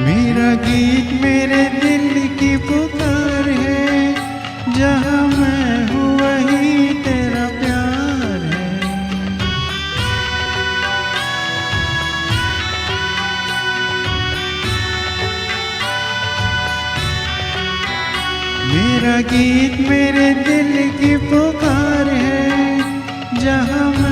मेरा गीत मेरे दिल की पुकार है, जहाँ मैं हूँ वही तेरा प्यार है। मेरा गीत मेरे दिल की पुकार है, जहाँ मैं